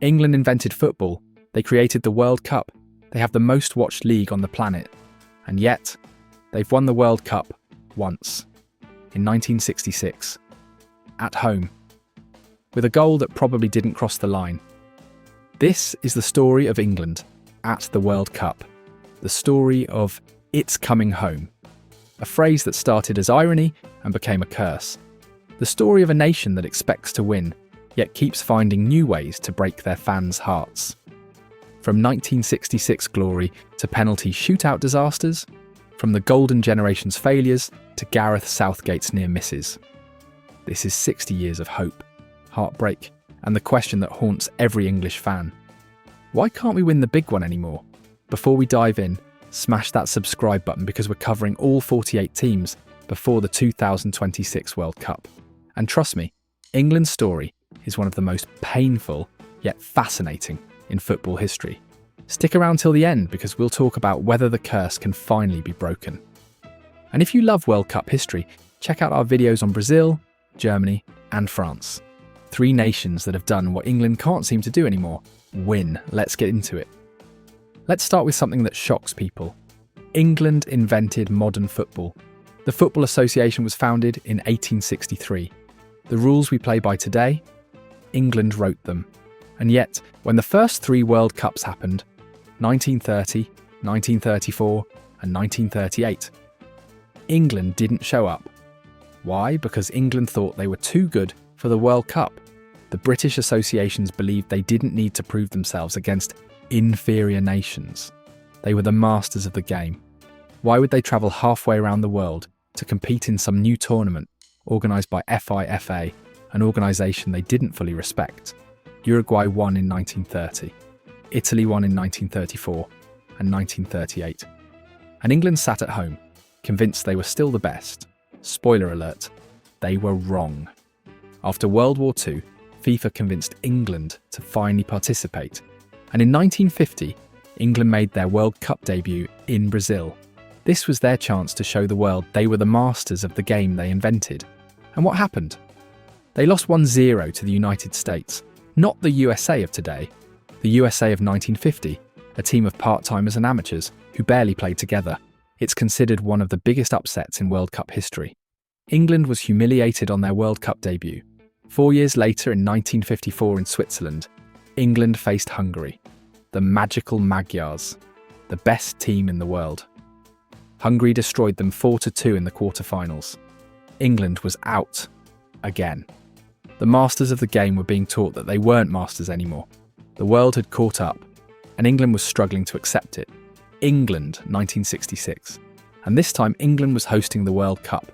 England invented football. They created the World Cup. They have the most watched league on the planet. And yet, they've won the World Cup once, in 1966, at home, with a goal that probably didn't cross the line. This is the story of England at the World Cup, the story of "it's coming home," a phrase that started as irony and became a curse. The story of a nation that expects to win, yet keeps finding new ways to break their fans' hearts. From 1966 glory to penalty shootout disasters, from the golden generation's failures to Gareth Southgate's near misses. This is 60 years of hope, heartbreak, and the question that haunts every English fan. Why can't we win the big one anymore? Before we dive in, smash that subscribe button because we're covering all 48 teams before the 2026 World Cup. And trust me, England's story is one of the most painful yet fascinating in football history. Stick around till the end because we'll talk about whether the curse can finally be broken. And if you love World Cup history, check out our videos on Brazil, Germany, and France. 3 nations that have done what England can't seem to do anymore: win. Let's get into it. Let's start with something that shocks people. England invented modern football. The Football Association was founded in 1863. The rules we play by today, England wrote them. And yet, when the first 3 World Cups happened, 1930, 1934, and 1938, England didn't show up. Why? Because England thought they were too good for the World Cup. The British associations believed they didn't need to prove themselves against inferior nations. They were the masters of the game. Why would they travel halfway around the world to compete in some new tournament organised by FIFA, an organisation they didn't fully respect? Uruguay won in 1930, Italy won in 1934 and 1938. And England sat at home, convinced they were still the best. Spoiler alert, they were wrong. After World War II, FIFA convinced England to finally participate. And in 1950, England made their World Cup debut in Brazil. This was their chance to show the world they were the masters of the game they invented. And what happened? They lost 1-0 to the United States, not the USA of today, the USA of 1950, a team of part-timers and amateurs who barely played together. It's considered one of the biggest upsets in World Cup history. England was humiliated on their World Cup debut. 4 years later, in 1954 in Switzerland, England faced Hungary, the magical Magyars, the best team in the world. Hungary destroyed them 4-2 in the quarter-finals. England was out again. The masters of the game were being taught that they weren't masters anymore. The world had caught up, and England was struggling to accept it. England, 1966. And this time England was hosting the World Cup.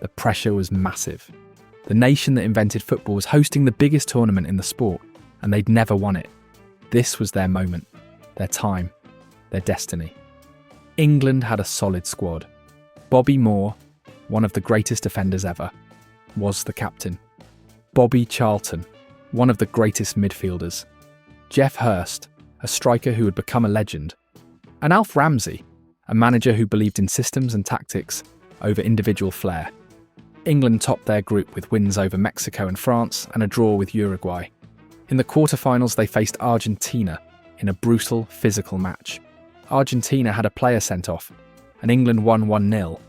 The pressure was massive. The nation that invented football was hosting the biggest tournament in the sport, and they'd never won it. This was their moment, their time, their destiny. England had a solid squad. Bobby Moore, one of the greatest defenders ever, was the captain. Bobby Charlton, one of the greatest midfielders. Geoff Hurst, a striker who had become a legend. And Alf Ramsey, a manager who believed in systems and tactics over individual flair. England topped their group with wins over Mexico and France and a draw with Uruguay. In the quarter-finals, they faced Argentina in a brutal, physical match. Argentina had a player sent off, and England won 1-0.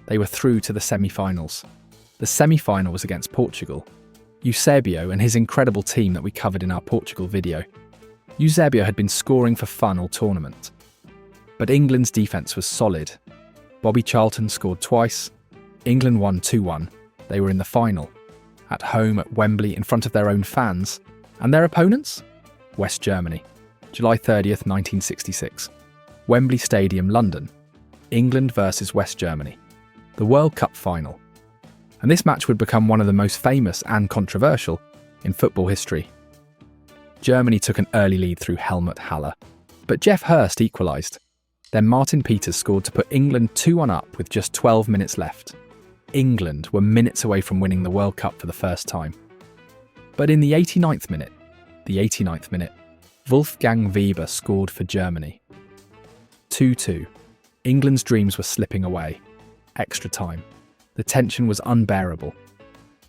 They were through to the semi-finals. The semi-final was against Portugal. Eusebio and his incredible team that we covered in our Portugal video. Eusebio had been scoring for fun all tournament. But England's defence was solid. Bobby Charlton scored twice. England won 2-1. They were in the final, at home at Wembley in front of their own fans. And their opponents? West Germany, July 30th, 1966. Wembley Stadium, London. England versus West Germany. The World Cup final. And this match would become one of the most famous and controversial in football history. Germany took an early lead through Helmut Haller, but Geoff Hurst equalised. Then Martin Peters scored to put England 2-1 up with just 12 minutes left. England were minutes away from winning the World Cup for the first time. But in the 89th minute, Wolfgang Weber scored for Germany. 2-2. England's dreams were slipping away. Extra time. The tension was unbearable.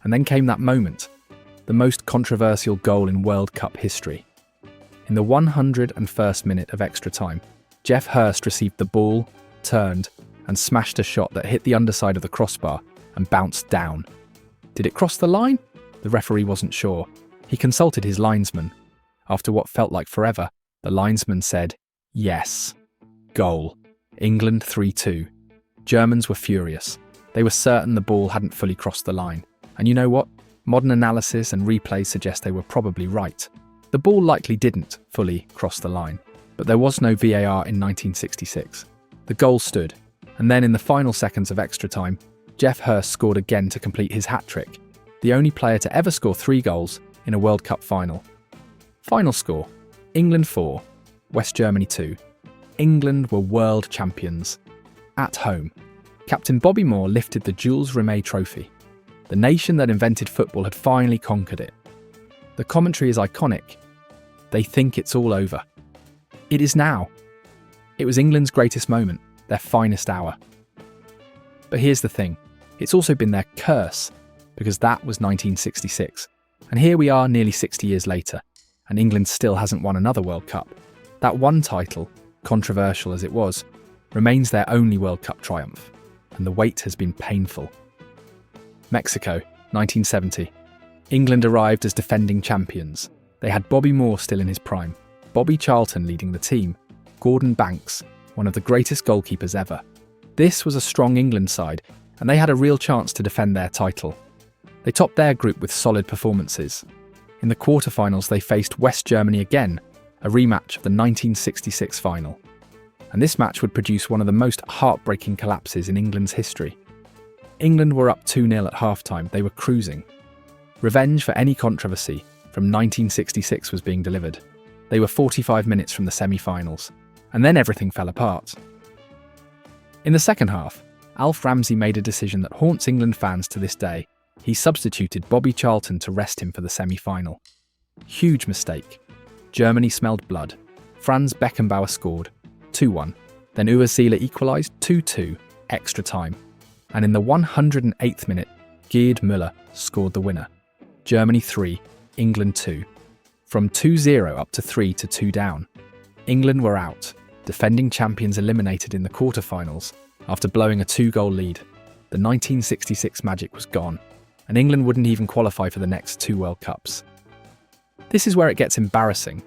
And then came that moment, the most controversial goal in World Cup history. In the 101st minute of extra time, Geoff Hurst received the ball, turned, and smashed a shot that hit the underside of the crossbar and bounced down. Did it cross the line? The referee wasn't sure. He consulted his linesman. After what felt like forever, the linesman said, yes. Goal. England 3-2. Germans were furious. They were certain the ball hadn't fully crossed the line. And you know what? Modern analysis and replays suggest they were probably right. The ball likely didn't fully cross the line. But there was no VAR in 1966. The goal stood. And then in the final seconds of extra time, Geoff Hurst scored again to complete his hat-trick. The only player to ever score 3 goals in a World Cup final. Final score, England 4, West Germany 2. England were world champions. At home, Captain Bobby Moore lifted the Jules Rimet trophy. The nation that invented football had finally conquered it. The commentary is iconic. They think it's all over. It is now. It was England's greatest moment, their finest hour. But here's the thing, it's also been their curse, because that was 1966. And here we are nearly 60 years later, and England still hasn't won another World Cup. That one title, controversial as it was, remains their only World Cup triumph, and the wait has been painful. Mexico, 1970. England arrived as defending champions. They had Bobby Moore still in his prime, Bobby Charlton leading the team, Gordon Banks, one of the greatest goalkeepers ever. This was a strong England side, and they had a real chance to defend their title. They topped their group with solid performances. In the quarterfinals, they faced West Germany again, a rematch of the 1966 final. And this match would produce one of the most heartbreaking collapses in England's history. England were up 2-0 at half-time. They were cruising. Revenge for any controversy from 1966 was being delivered. They were 45 minutes from the semi-finals, and then everything fell apart. In the second half, Alf Ramsey made a decision that haunts England fans to this day. He substituted Bobby Charlton to rest him for the semi-final. Huge mistake. Germany smelled blood. Franz Beckenbauer scored, 2-1. Then Uwe Seeler equalised, 2-2, extra time. And in the 108th minute, Gerd Müller scored the winner. Germany 3, England 2. From 2-0 up to 3-2 down. England were out, defending champions eliminated in the quarterfinals after blowing a 2-goal lead. The 1966 magic was gone, and England wouldn't even qualify for the next 2 World Cups. This is where it gets embarrassing.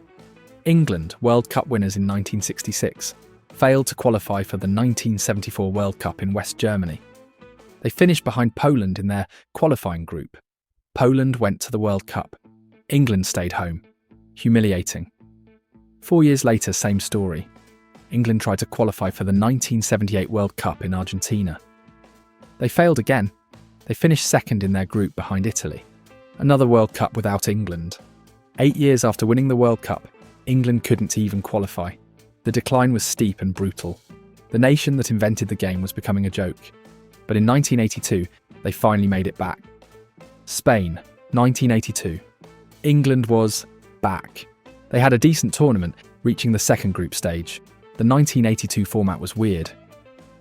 England, World Cup winners in 1966, failed to qualify for the 1974 World Cup in West Germany. They finished behind Poland in their qualifying group. Poland went to the World Cup. England stayed home. Humiliating. 4 years later, same story. England tried to qualify for the 1978 World Cup in Argentina. They failed again. They finished second in their group behind Italy. Another World Cup without England. 8 years after winning the World Cup, England couldn't even qualify. The decline was steep and brutal. The nation that invented the game was becoming a joke. But in 1982, they finally made it back. Spain, 1982. England was back. They had a decent tournament, reaching the second group stage. The 1982 format was weird,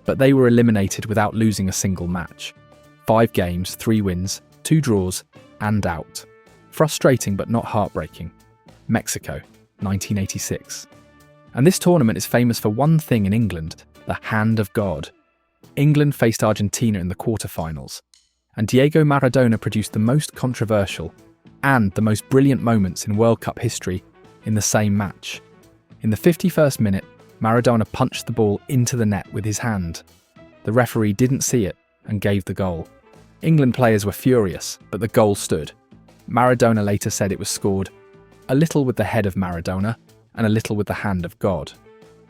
but they were eliminated without losing a single match. 5 games, 3 wins, 2 draws, and out. Frustrating but not heartbreaking. Mexico, 1986. And this tournament is famous for one thing in England, the hand of God. England faced Argentina in the quarterfinals, and Diego Maradona produced the most controversial and the most brilliant moments in World Cup history in the same match. In the 51st minute, Maradona punched the ball into the net with his hand. The referee didn't see it and gave the goal. England players were furious, but the goal stood. Maradona later said it was scored a little with the head of Maradona and a little with the hand of God.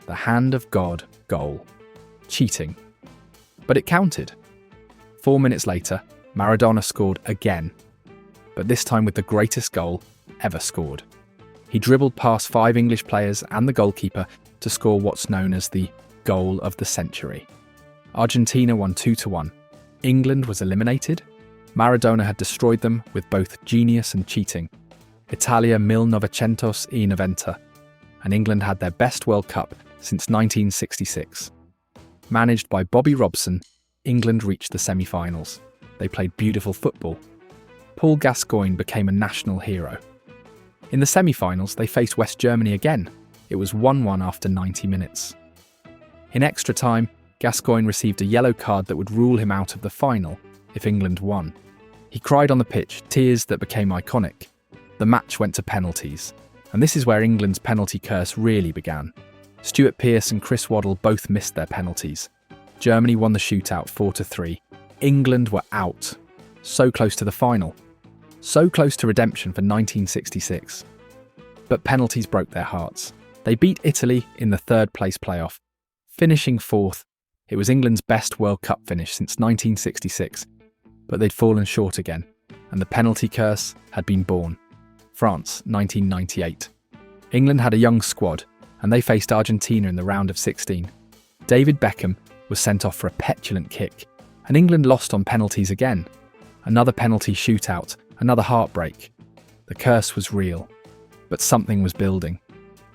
The hand of God goal. Cheating. But it counted. 4 minutes later, Maradona scored again, but this time with the greatest goal ever scored. He dribbled past 5 English players and the goalkeeper to score what's known as the goal of the century. Argentina won 2-1. England was eliminated. Maradona had destroyed them with both genius and cheating. Italia 1990, and England had their best World Cup since 1966. Managed by Bobby Robson, England reached the semi-finals. They played beautiful football. Paul Gascoigne became a national hero. In the semi-finals, they faced West Germany again. It was 1-1 after 90 minutes. In extra time, Gascoigne received a yellow card that would rule him out of the final if England won. He cried on the pitch, tears that became iconic. The match went to penalties, and this is where England's penalty curse really began. Stuart Pearce and Chris Waddle both missed their penalties. Germany won the shootout 4-3. England were out. So close to the final. So close to redemption for 1966. But penalties broke their hearts. They beat Italy in the third-place playoff. Finishing fourth, it was England's best World Cup finish since 1966. But they'd fallen short again, and the penalty curse had been born. France, 1998. England had a young squad, and they faced Argentina in the round of 16. David Beckham was sent off for a petulant kick, and England lost on penalties again. Another penalty shootout, another heartbreak. The curse was real, but something was building.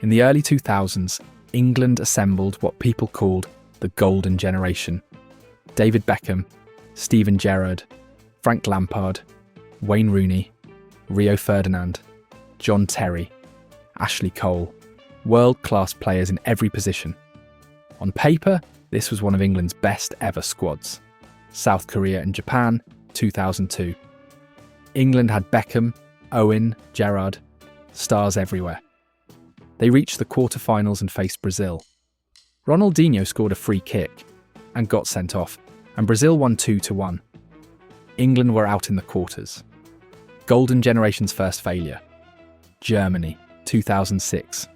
In the early 2000s, England assembled what people called the Golden Generation. David Beckham, Steven Gerrard, Frank Lampard, Wayne Rooney, Rio Ferdinand, John Terry, Ashley Cole, world-class players in every position. On paper, this was one of England's best ever squads. South Korea and Japan, 2002. England had Beckham, Owen, Gerrard, stars everywhere. They reached the quarter-finals and faced Brazil. Ronaldinho scored a free kick and got sent off, and Brazil won 2-1. England were out in the quarters. Golden Generation's first failure. Germany, 2006.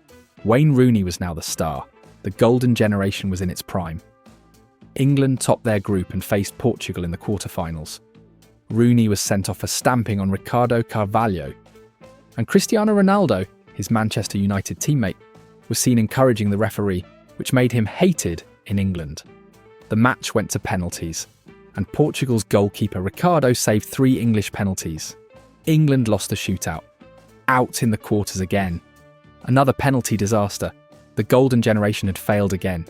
Wayne Rooney was now the star. The Golden Generation was in its prime. England topped their group and faced Portugal in the quarterfinals. Rooney was sent off for stamping on Ricardo Carvalho. And Cristiano Ronaldo, his Manchester United teammate, was seen encouraging the referee, which made him hated in England. The match went to penalties, and Portugal's goalkeeper Ricardo saved 3 English penalties. England lost the shootout. Out in the quarters again. Another penalty disaster. The Golden Generation had failed again.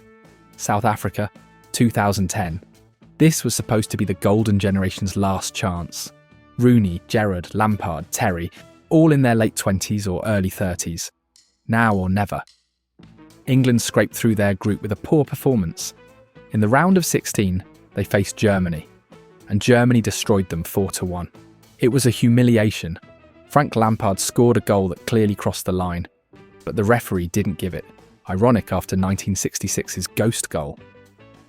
South Africa, 2010. This was supposed to be the Golden Generation's last chance. Rooney, Gerrard, Lampard, Terry, all in their late 20s or early 30s. Now or never. England scraped through their group with a poor performance. In the round of 16, they faced Germany, and Germany destroyed them 4-1. It was a humiliation. Frank Lampard scored a goal that clearly crossed the line, but the referee didn't give it. Ironic after 1966's ghost goal.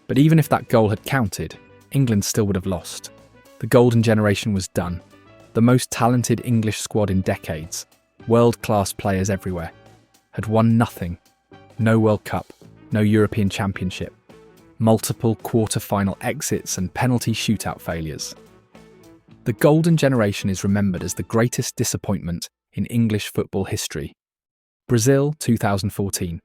But even if that goal had counted, England still would have lost. The Golden Generation was done. The most talented English squad in decades, world-class players everywhere, had won nothing. No World Cup, no European Championship, multiple quarter-final exits and penalty shootout failures. The Golden Generation is remembered as the greatest disappointment in English football history. Brazil, 2014.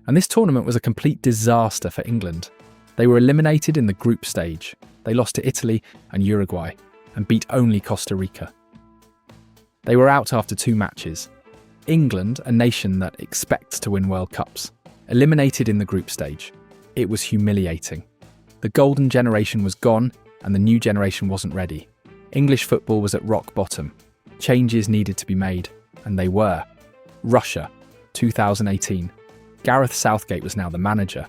And this tournament was a complete disaster for England. They were eliminated in the group stage. They lost to Italy and Uruguay and beat only Costa Rica. They were out after 2 matches. England, a nation that expects to win World Cups, eliminated in the group stage. It was humiliating. The Golden Generation was gone and the new generation wasn't ready. English football was at rock bottom. Changes needed to be made, and they were. Russia, 2018. Gareth Southgate was now the manager.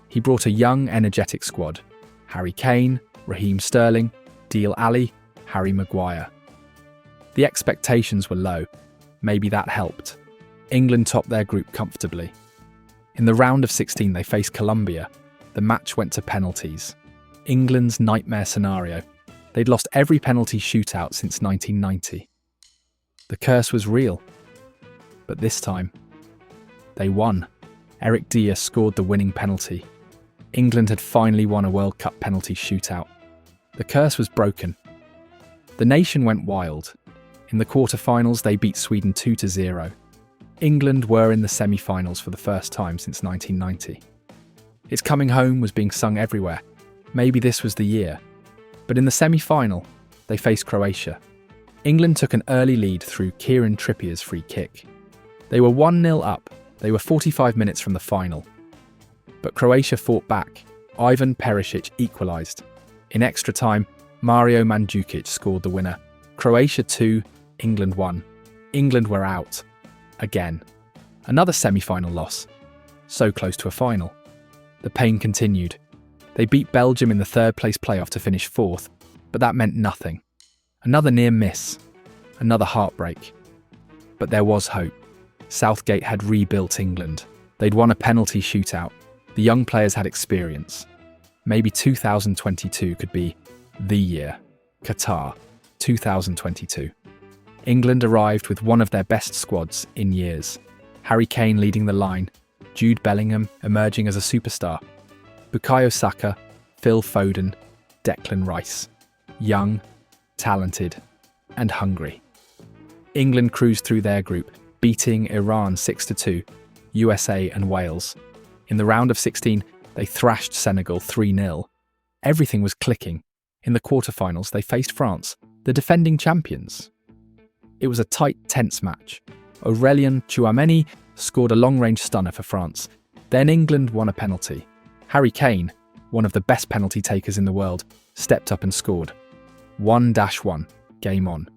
He brought a young, energetic squad. Harry Kane, Raheem Sterling, Dele Alli, Harry Maguire. The expectations were low. Maybe that helped. England topped their group comfortably. In the round of 16, they faced Colombia. The match went to penalties. England's nightmare scenario. They'd lost every penalty shootout since 1990. The curse was real. But this time, they won. Eric Dier scored the winning penalty. England had finally won a World Cup penalty shootout. The curse was broken. The nation went wild. In the quarter-finals, they beat Sweden 2-0. England were in the semi-finals for the first time since 1990. It's Coming Home was being sung everywhere. Maybe this was the year. But in the semi-final, they faced Croatia. England took an early lead through Kieran Trippier's free kick. They were 1-0 up. They were 45 minutes from the final. But Croatia fought back. Ivan Perisic equalised. In extra time, Mario Mandzukic scored the winner. Croatia 2, England 1. England were out. Again. Another semi-final loss. So close to a final. The pain continued. They beat Belgium in the third-place playoff to finish fourth, but that meant nothing. Another near miss. Another heartbreak. But there was hope. Southgate had rebuilt England. They'd won a penalty shootout. The young players had experience. Maybe 2022 could be the year. Qatar, 2022. England arrived with one of their best squads in years. Harry Kane leading the line, Jude Bellingham emerging as a superstar, Bukayo Saka, Phil Foden, Declan Rice. Young, talented, and hungry. England cruised through their group, beating Iran 6-2, USA and Wales. In the round of 16, they thrashed Senegal 3-0. Everything was clicking. In the quarterfinals, they faced France, the defending champions. It was a tight, tense match. Aurélien Tchouameni scored a long-range stunner for France. Then England won a penalty. Harry Kane, one of the best penalty takers in the world, stepped up and scored. 1-1, game on.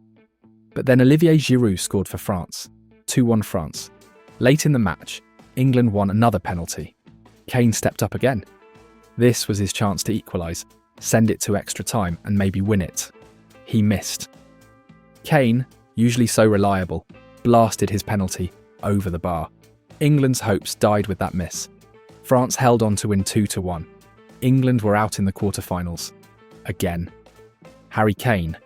But then Olivier Giroud scored for France. 2-1 France. Late in the match, England won another penalty. Kane stepped up again. This was his chance to equalise, send it to extra time and maybe win it. He missed. Kane, usually so reliable, blasted his penalty over the bar. England's hopes died with that miss. France held on to win 2-1. England were out in the quarterfinals. Again. Harry Kane,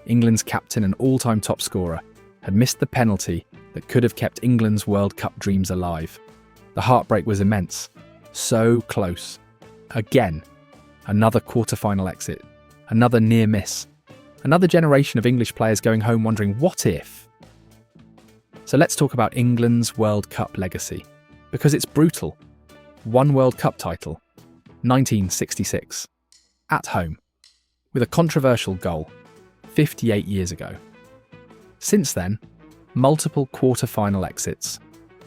England's captain and all-time top scorer, had missed the penalty that could have kept England's World Cup dreams alive. The heartbreak was immense. So close. Again. Another quarter-final exit. Another near miss. Another generation of English players going home wondering, what if? So let's talk about England's World Cup legacy. Because it's brutal. One World Cup title. 1966. At home. With a controversial goal. 58 years ago. Since then, multiple quarter-final exits.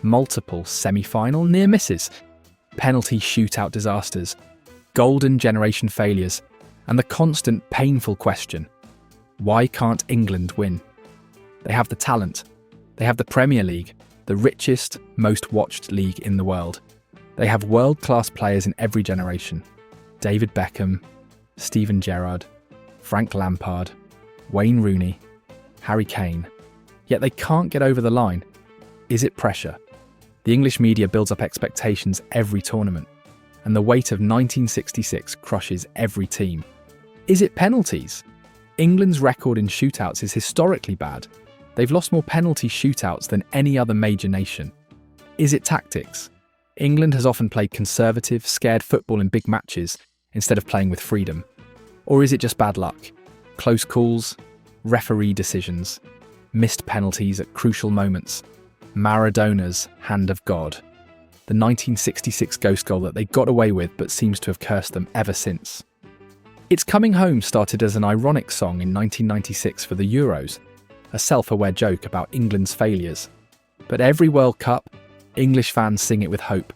Multiple semi-final near misses. Penalty shootout disasters. Golden generation failures. And the constant painful question. Why can't England win? They have the talent. They have the Premier League, the richest, most watched league in the world. They have world-class players in every generation. David Beckham, Steven Gerrard, Frank Lampard, Wayne Rooney, Harry Kane. Yet they can't get over the line. Is it pressure? The English media builds up expectations every tournament, and the weight of 1966 crushes every team. Is it penalties? England's record in shootouts is historically bad. They've lost more penalty shootouts than any other major nation. Is it tactics? England has often played conservative, scared football in big matches instead of playing with freedom. Or is it just bad luck? Close calls, referee decisions, missed penalties at crucial moments, Maradona's hand of God. The 1966 ghost goal that they got away with but seems to have cursed them ever since. It's Coming Home started as an ironic song in 1996 for the Euros, a self-aware joke about England's failures. But every World Cup, English fans sing it with hope,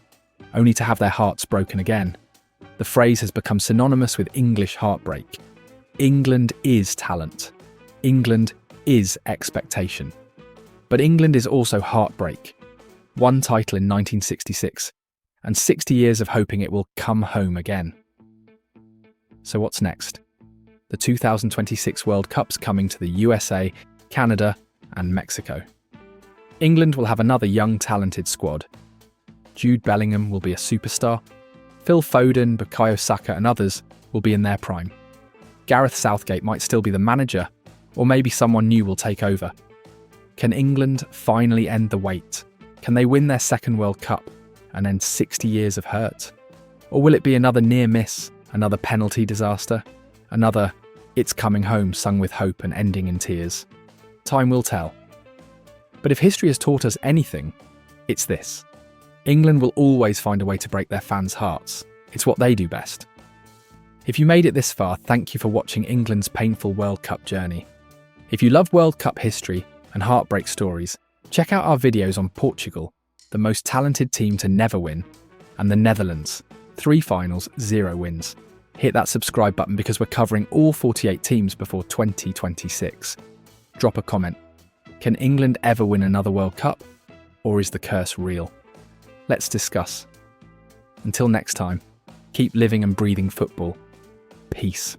only to have their hearts broken again. The phrase has become synonymous with English heartbreak. England is talent. England is expectation. But England is also heartbreak. One title in 1966, and 60 years of hoping it will come home again. So what's next? The 2026 World Cup's coming to the USA, Canada, and Mexico. England will have another young, talented squad. Jude Bellingham will be a superstar. Phil Foden, Bukayo Saka, and others will be in their prime. Gareth Southgate might still be the manager, or maybe someone new will take over. Can England finally end the wait? Can they win their second World Cup and end 60 years of hurt? Or will it be another near miss, another penalty disaster, another "It's Coming Home" sung with hope and ending in tears? Time will tell. But if history has taught us anything, it's this. England will always find a way to break their fans' hearts. It's what they do best. If you made it this far, thank you for watching England's painful World Cup journey. If you love World Cup history and heartbreak stories, check out our videos on Portugal, the most talented team to never win, and the Netherlands, 3 finals, 0 wins. Hit that subscribe button because we're covering all 48 teams before 2026. Drop a comment. Can England ever win another World Cup? Or is the curse real? Let's discuss. Until next time, keep living and breathing football. Peace.